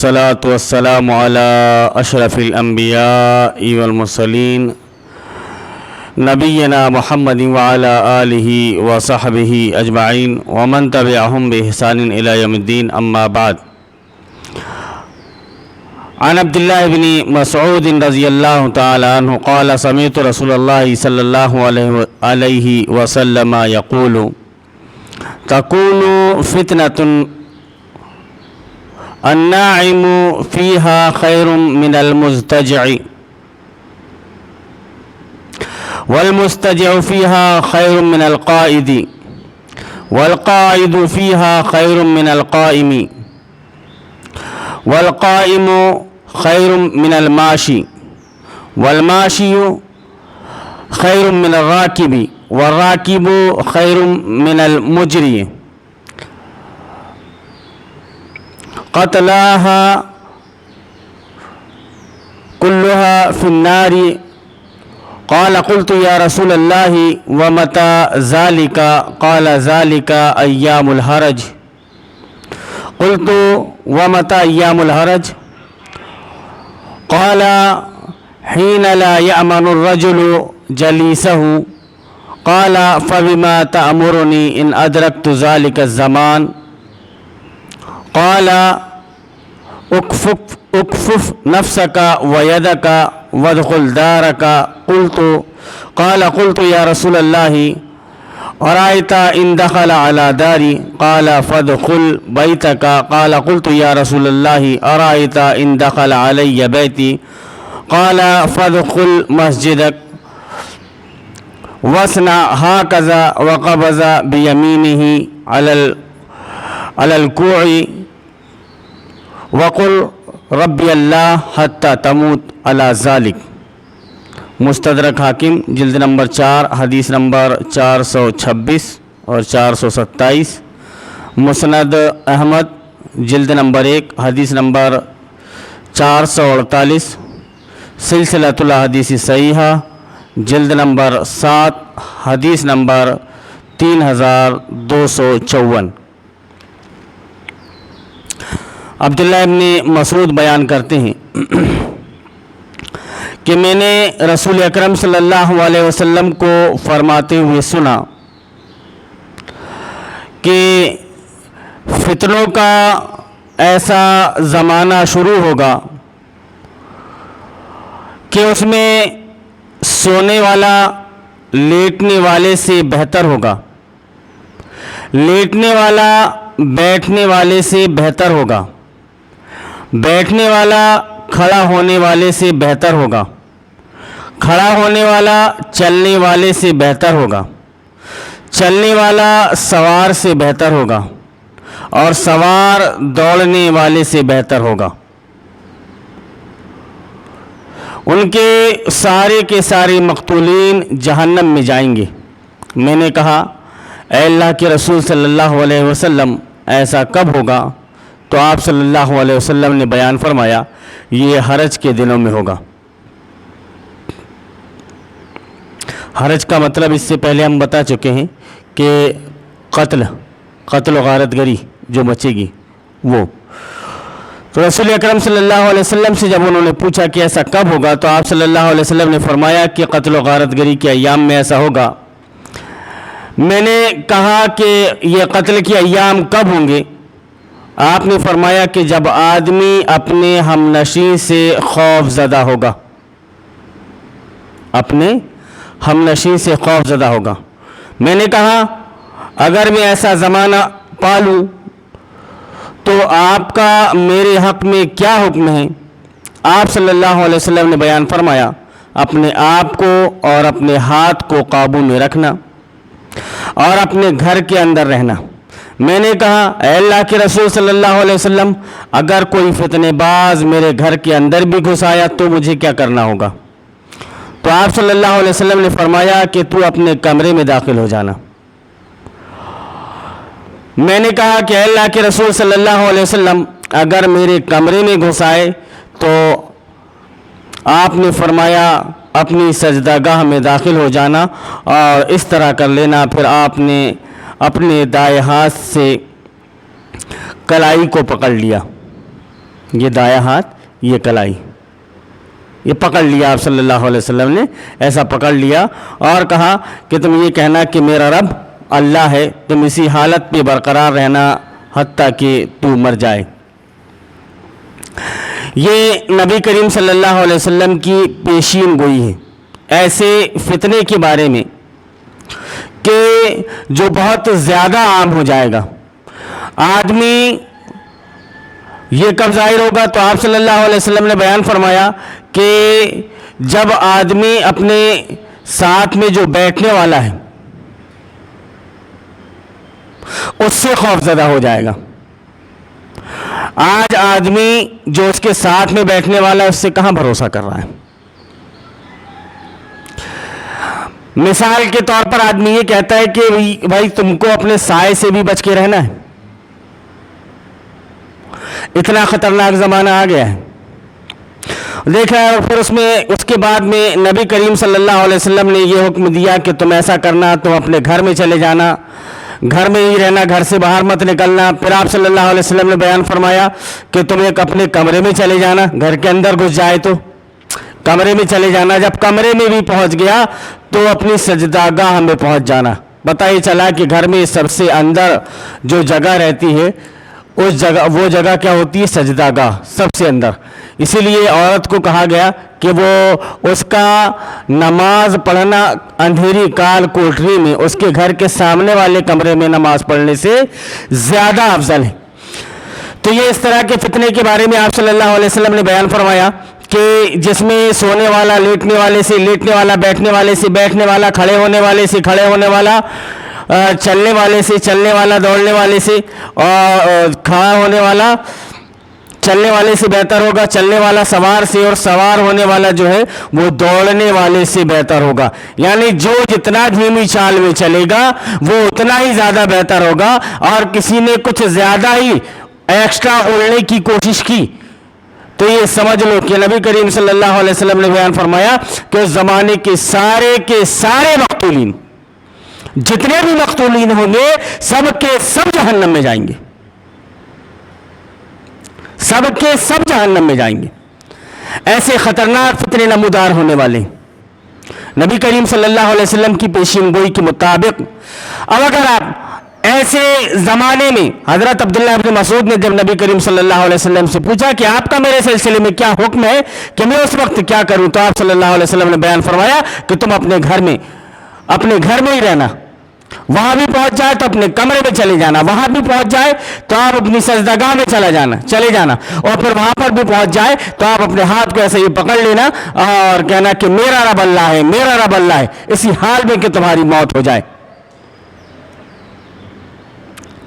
الصلاة والسلام على أشرف الأنبياء والمرسلين نبينا محمد وعلى آله وصحبه أجمعين ومن تبعهم بإحسان إلى يوم الدين أما بعد. عن عبد الله بن مسعود رضي الله تعالى عنه قال سمعت رسول الله صلى الله عليه وسلم يقول تكون فتنة الناعم فيها خير من المزتجع والمستجع فيها خير من القائد والقائد فيها خير من القائم والقائم خير من الماشي والماشي خير من الراكب والراكب خير من المجري قتلاها كلها في النار. قال قلت يا رسول الله ومتى ذلك؟ قال ذلك أيام الحرج. قلت ومتى أيام الحرج؟ قال حين لا يأمن الرجل جليسه. قال فبما تأمرني إن أدركت ذلك الزمان؟ قال اكفف نفسك ويدك وادخل دارك. قلت يا رسول الله أرأيت إن دخل على داري؟ قال فادخل بيتك. قال قلت يا رسول الله أرأيت إن دخل علي بيتي؟ قال فادخل مسجدك واصنع هكذا وقبض بيمينه على الكوع وقل ربی اللہ حتی تموت علی ذالک. مستدرک حاکم جلد نمبر 4 حدیث نمبر 426 اور 427. مسند احمد جلد نمبر 1 حدیث نمبر 448. سلسلۃ الاحادیث صحیحہ جلد نمبر 7 حدیث نمبر 3254. عبداللہ ابن مسعود بیان کرتے ہیں کہ میں نے رسول اکرم صلی اللہ علیہ وسلم کو فرماتے ہوئے سنا کہ فتنوں کا ایسا زمانہ شروع ہوگا کہ اس میں سونے والا لیٹنے والے سے بہتر ہوگا، لیٹنے والا بیٹھنے والے سے بہتر ہوگا، بیٹھنے والا کھڑا ہونے والے سے بہتر ہوگا، کھڑا ہونے والا چلنے والے سے بہتر ہوگا، چلنے والا سوار سے بہتر ہوگا، اور سوار دوڑنے والے سے بہتر ہوگا. ان کے سارے مقتولین جہنم میں جائیں گے. میں نے کہا اے اللہ کے رسول صلی اللہ علیہ وسلم ایسا کب ہوگا؟ تو آپ صلی اللہ علیہ وسلم نے بیان فرمایا یہ حرج کے دنوں میں ہوگا. حرج کا مطلب اس سے پہلے ہم بتا چکے ہیں کہ قتل و غارت گری جو بچے گی وہ. تو رسول اکرم صلی اللہ علیہ وسلم سے جب انہوں نے پوچھا کہ ایسا کب ہوگا تو آپ صلی اللہ علیہ وسلم نے فرمایا کہ قتل و غارت گری کے ایام میں ایسا ہوگا. میں نے کہا کہ یہ قتل کے ایام کب ہوں گے؟ آپ نے فرمایا کہ جب آدمی اپنے ہم نشین سے خوف زدہ ہوگا، اپنے ہم نشین سے خوف زدہ ہوگا. میں نے کہا اگر میں ایسا زمانہ پالوں تو آپ کا میرے حق میں کیا حکم ہے؟ آپ صلی اللہ علیہ وسلم نے بیان فرمایا اپنے آپ کو اور اپنے ہاتھ کو قابو میں رکھنا اور اپنے گھر کے اندر رہنا. میں نے کہا اے اللہ کے رسول صلی اللہ علیہ وسلم اگر کوئی فتنے باز میرے گھر کے اندر بھی گھس آیا تو مجھے کیا کرنا ہوگا؟ تو آپ صلی اللہ علیہ وسلم نے فرمایا کہ تو اپنے کمرے میں داخل ہو جانا. میں نے کہا کہ اے اللہ کے رسول صلی اللہ علیہ وسلم اگر میرے کمرے میں گھس آئے تو آپ نے فرمایا اپنی سجدہ گاہ میں داخل ہو جانا اور اس طرح کر لینا. پھر آپ نے اپنے دائیں ہاتھ سے کلائی کو پکڑ لیا یہ دایاں ہاتھ، یہ کلائی، یہ پکڑ لیا آپ صلی اللہ علیہ وسلم نے، ایسا پکڑ لیا اور کہا کہ تم یہ کہنا کہ میرا رب اللہ ہے، تم اسی حالت پہ برقرار رہنا حتیٰ کہ تو مر جائے۔ یہ نبی کریم صلی اللہ علیہ وسلم کی پیشین گوئی ہے ایسے فتنے کے بارے میں کہ جو بہت زیادہ عام ہو جائے گا۔ آدمی یہ کب ظاہر ہوگا؟ تو آپ صلی اللہ علیہ وسلم نے بیان فرمایا کہ جب آدمی اپنے ساتھ میں جو بیٹھنے والا ہے اس سے خوف زدہ ہو جائے گا۔ آج آدمی جو اس کے ساتھ میں بیٹھنے والا ہے اس سے کہاں بھروسہ کر رہا ہے؟ مثال کے طور پر آدمی یہ کہتا ہے کہ بھائی تم کو اپنے سائے سے بھی بچ کے رہنا ہے، اتنا خطرناک زمانہ آ گیا ہے۔ دیکھا ہے، اور پھر اس کے بعد میں نبی کریم صلی اللہ علیہ وسلم نے یہ حکم دیا کہ تم ایسا کرنا، تم اپنے گھر میں چلے جانا، گھر میں ہی رہنا، گھر سے باہر مت نکلنا۔ پھر آپ صلی اللہ علیہ وسلم نے بیان فرمایا کہ تم ایک اپنے کمرے میں چلے جانا، گھر کے اندر گھس جائے تو کمرے میں چلے جانا، جب کمرے میں بھی پہنچ گیا تو اپنی سجدہ گاہ میں پہنچ جانا۔ پتہ یہ چلا کہ گھر میں سب سے اندر جو جگہ رہتی ہے وہ جگہ کیا ہوتی ہے؟ سجدہ گاہ، سب سے اندر۔ اسی لیے عورت کو کہا گیا کہ وہ اس کا نماز پڑھنا اندھیری کال کوٹری میں، اس کے گھر کے سامنے والے کمرے میں نماز پڑھنے سے زیادہ افضل ہے۔ تو یہ اس طرح کے فتنے کے بارے میں آپ صلی اللہ علیہ وسلم نے بیان فرمایا کہ جس میں سونے والا لیٹنے والے سے، لیٹنے والا بیٹھنے والے سے، بیٹھنے والا کھڑے ہونے والے سے، کھڑے ہونے والا چلنے والے سے، چلنے والا دوڑنے والے سے، اور کھڑا ہونے والا چلنے والے سے بہتر ہوگا، چلنے والا سوار سے، اور سوار ہونے والا جو ہے وہ دوڑنے والے سے بہتر ہوگا۔ یعنی جو جتنا دھیمی چال میں چلے گا وہ اتنا ہی زیادہ بہتر ہوگا، اور کسی نے کچھ زیادہ ہی ایکسٹرا اڑنے کی کوشش کی تو یہ سمجھ لو کہ نبی کریم صلی اللہ علیہ وسلم نے بیان فرمایا کہ اس زمانے کے سارے مقتولین، جتنے بھی مقتولین ہوں گے سب کے سب جہنم میں جائیں گے، سب کے سب جہنم میں جائیں گے۔ ایسے خطرناک فتنے نمودار ہونے والے نبی کریم صلی اللہ علیہ وسلم کی پیشین گوئی کے مطابق۔ اب اگر آپ ایسے زمانے میں، حضرت عبداللہ ابن مسعود نے جب نبی کریم صلی اللہ علیہ وسلم سے پوچھا کہ آپ کا میرے سلسلے میں کیا حکم ہے کہ میں اس وقت کیا کروں، تو آپ صلی اللہ علیہ وسلم نے بیان فرمایا کہ تم اپنے گھر میں ہی رہنا، وہاں بھی پہنچ جائے تو اپنے کمرے میں چلے جانا، وہاں بھی پہنچ جائے تو آپ اپنی سجدگاہ میں چلے جانا، اور پھر وہاں پر بھی پہنچ جائے تو آپ اپنے ہاتھ کو ایسے ہی پکڑ لینا اور کہنا کہ میرا رب اللہ ہے، میرا رب اللہ ہے، اسی حال میں کہ تمہاری موت ہو جائے۔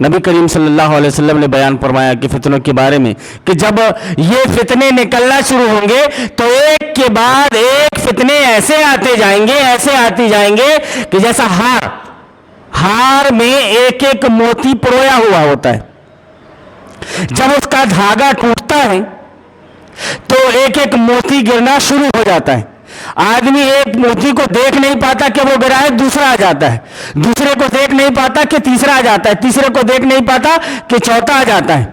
نبی کریم صلی اللہ علیہ وسلم نے بیان فرمایا کہ فتنوں کے بارے میں کہ جب یہ فتنے نکلنا شروع ہوں گے تو ایک کے بعد ایک فتنے ایسے آتے جائیں گے کہ جیسا ہار میں ایک ایک موتی پرویا ہوا ہوتا ہے، جب اس کا دھاگا ٹوٹتا ہے تو ایک ایک موتی گرنا شروع ہو جاتا ہے۔ آدمی ایک موتی کو دیکھ نہیں پاتا کہ وہ گرا ہے، دوسرا آ جاتا ہے، دوسرے کو دیکھ نہیں پاتا کہ تیسرا آ جاتا ہے، تیسرے کو دیکھ نہیں پاتا کہ چوتھا آ جاتا ہے۔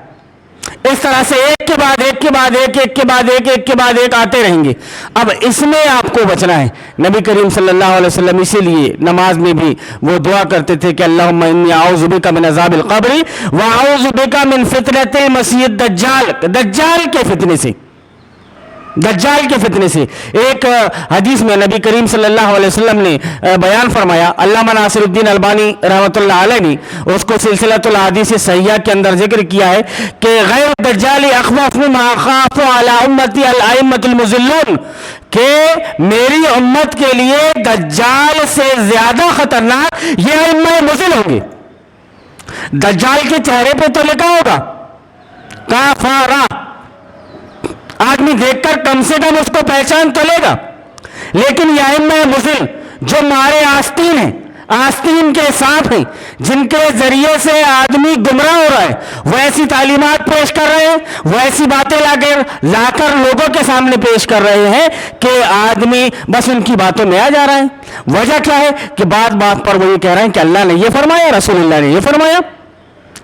اس طرح سے ایک کے بعد ایک کے بعد ایک، ایک کے بعد ایک، ایک کے بعد ایک آتے رہیں گے۔ اب اس میں آپ کو بچنا ہے۔ نبی کریم صلی اللہ علیہ وسلم اسی لیے نماز میں بھی وہ دعا کرتے تھے کہ اللہم انی اعوذ بک من عذاب القبر واعوذ بک من فتنۃ المسیح الدجال، دجال کے فتنے سے۔ ایک حدیث میں نبی کریم صلی اللہ علیہ وسلم نے بیان فرمایا، علامہ ناصر الدین البانی رحمۃ اللہ علیہ نے اس کو سلسلۃ الاحادیث صحیحہ کے اندر ذکر کیا ہے کہ غیر الدجال اخوف مما اخاف علی امتی الائمۃ المضلون، کہ میری امت کے لیے دجال سے زیادہ خطرناک یہ ائمہ مضل ہوں گے۔ دجال کے چہرے پہ تو لکھا ہوگا کافارہ، آدمی دیکھ کر کم سے کم اس کو پہچان تو لے گا، لیکن یہ ائمہ مضل جو مارے آستین ہیں، آستین کے ساتھ ہیں، جن کے ذریعے سے آدمی گمراہ ہو رہا ہے، وہ ایسی تعلیمات پیش کر رہے ہیں، وہ ایسی باتیں لا کر لوگوں کے سامنے پیش کر رہے ہیں کہ آدمی بس ان کی باتوں میں آ جا رہا ہے۔ وجہ کیا ہے کہ بات بات پر وہ یہ کہہ رہے ہیں کہ اللہ نے یہ فرمایا، رسول اللہ نے یہ فرمایا،